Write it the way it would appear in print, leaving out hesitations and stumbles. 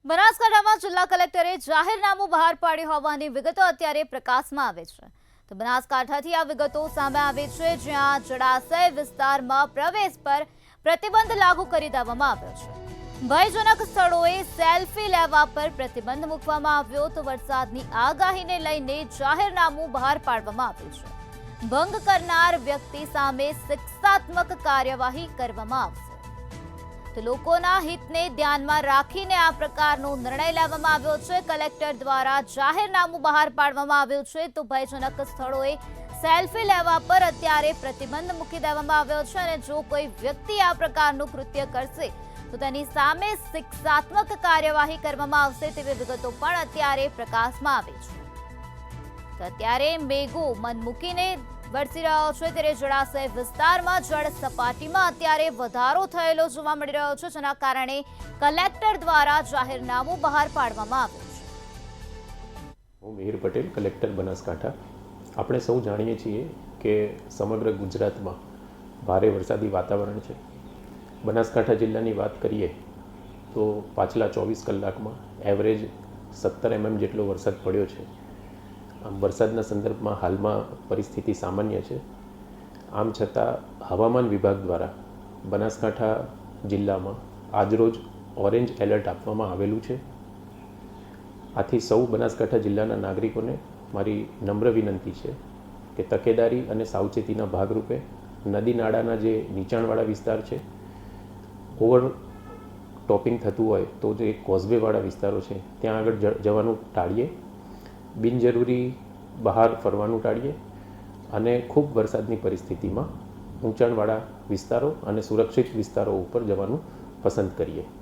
બનાસકાંઠામાં જિલ્લા કલેક્ટરે જાહેરનામું બહાર પાડ્યું હોવાની વિગતો અત્યારે પ્રકાશમાં આવે છે. તો બનાસકાંઠાથી આ વિગતો સામે આવી છે, જ્યાં જળાશય વિસ્તારમાં પ્રવેશ પર પ્રતિબંધ લાગુ કરી દેવામાં આવ્યો છે. ભયજનક સ્થળોએ સેલ્ફી લેવા પર પ્રતિબંધ મૂકવામાં આવ્યો. તો વરસાદની આગાહીને લઈને જાહેરનામું બહાર પાડવામાં આવ્યું છે. ભંગ કરનાર વ્યક્તિ સામે શિક્ષાત્મક કાર્યવાહી કરવામાં આવશે. તો લોકોના હિતને ધ્યાનમાં રાખીને આ પ્રકારનો નિર્ણય લેવામાં આવ્યો છે. કલેક્ટર દ્વારા જાહેરનામું બહાર પાડવામાં આવ્યું છે. તો ભયજનક સ્થળોએ સેલ્ફી લેવા પર અત્યારે પ્રતિબંધ મૂકી દેવામાં આવ્યો છે, અને જો કોઈ વ્યક્તિ આ પ્રકારનું કૃત્ય કરશે તો તેની સામે શિક્ષાત્મક કાર્યવાહી કરવામાં આવશે તેવી વિગતો પણ અત્યારે પ્રકાશમાં આવી છે. તો અત્યારે મેઘો મન મૂકીને વરસી રહ્યો છે, ત્યારે જળાશય વિસ્તારમાં જળ સપાટીમાં અત્યારે વધારો થયેલો જોવા મળી રહ્યો છે, જેના કારણે કલેક્ટર દ્વારા જાહેરનામું બહાર પાડવામાં આવ્યું છે. હું મિહિર પટેલ, કલેક્ટર બનાસકાંઠા. આપણે સૌ જાણીએ છીએ કે સમગ્ર ગુજરાતમાં ભારે વરસાદી વાતાવરણ છે. બનાસકાંઠા જિલ્લાની વાત કરીએ તો પાછલા 24 કલાકમાં એવરેજ 17 mm જેટલો વરસાદ પડ્યો છે. આમ વરસાદના સંદર્ભમાં હાલમાં પરિસ્થિતિ સામાન્ય છે. આમ છતાં હવામાન વિભાગ દ્વારા બનાસકાંઠા જિલ્લામાં આજરોજ ઓરેન્જ એલર્ટ આપવામાં આવેલું છે. આથી સૌ બનાસકાંઠા જિલ્લાના નાગરિકોને મારી નમ્ર વિનંતી છે કે તકેદારી અને સાવચેતીના ભાગરૂપે નદી નાળાના જે નીચાણવાળા વિસ્તાર છે, ઓવર ટોપિંગ થતું હોય તો જે કોઝવેવાળા વિસ્તારો છે ત્યાં આગળ જવાનું ટાળીએ. બિનજરૂરી બહાર ફરવાનું ટાળીએ અને ખૂબ વરસાદની પરિસ્થિતિમાં ઊંચાણવાળા વિસ્તારો અને સુરક્ષિત વિસ્તારો ઉપર જવાનું પસંદ કરીએ.